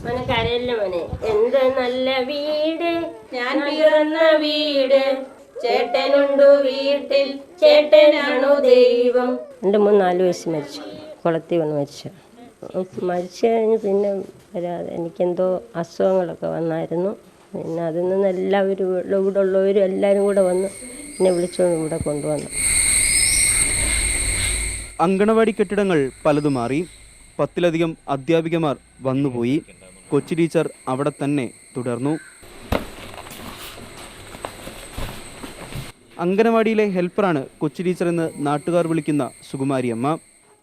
മോനെ കരയല്ല മോനെ. എന്ത് നല്ല വീട്, ഞാൻ പിറന്ന വീട്, ചേട്ടനുണ്ടു വീട്ടിൽ, ചേട്ടനാണു ദൈവം. 2-3-4 വയസ്സ് മരിച്ചു, കുളത്തിൽ വന്ന് മരിച്ചു. മരിച്ചു കഴിഞ്ഞ് പിന്നെ വരാതെ എനിക്കെന്തോ അസുഖങ്ങളൊക്കെ വന്നായിരുന്നു. പിന്നെ അതിൽ നിന്ന് എല്ലാവരും ഇവിടെ ഉള്ളവരും എല്ലാവരും കൂടെ വന്ന് എന്നെ വിളിച്ചുകൊണ്ട് ഇവിടെ കൊണ്ടുവന്നു. അങ്കണവാടി കെട്ടിടങ്ങൾ പലതും മാറി. 10-ലധികം അധ്യാപികമാർ വന്നുപോയി. കൊച്ചു ടീച്ചർ അവിടെ തന്നെ തുടർന്നു. അങ്കണവാടിയിലെ ഹെൽപ്പറാണ് കൊച്ചു ടീച്ചർ എന്ന് നാട്ടുകാർ വിളിക്കുന്ന സുകുമാരിയമ്മ.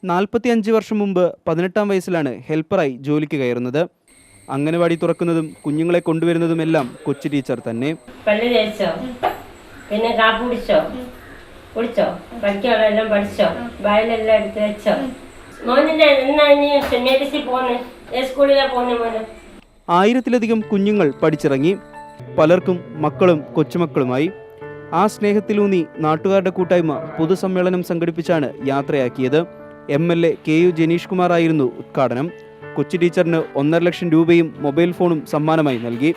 45 വർഷം മുമ്പ് 18-ാം വയസ്സിലാണ് ഹെൽപ്പറായി ജോലിക്ക് കയറുന്നത്. അങ്കണവാടി തുറക്കുന്നതും കുഞ്ഞുങ്ങളെ കൊണ്ടുവരുന്നതുമെല്ലാം കൊച്ചു ടീച്ചർ തന്നെ. പല്ല് തേച്ചോ, പിന്നെ കാപ്പി കുടിച്ചോ, പഠിക്കാനുള്ളതെല്ലാം പഠിച്ചോ, ബാഗിലെല്ലാം എടുത്ത് വെച്ചോ. മോനിന്റെ എന്നാ ഇനി മെഡിസിൻ പോന്നെ, സ്കൂളിലാ പോന്നെ മോനെ? 1000-ലധികം കുഞ്ഞുങ്ങൾ പഠിച്ചിറങ്ങി. പലർക്കും മക്കളും കൊച്ചുമക്കളുമായി. ആ സ്നേഹത്തിലൂന്നി നാട്ടുകാരുടെ കൂട്ടായ്മ പൊതുസമ്മേളനം സംഘടിപ്പിച്ചാണ് യാത്രയാക്കിയത്. MLA KU ജനീഷ് കുമാർ ആയിരുന്നു ഉദ്ഘാടനം. കൊച്ചു ടീച്ചറിന് 1.5 ലക്ഷം രൂപയും മൊബൈൽ ഫോണും സമ്മാനമായി നൽകി.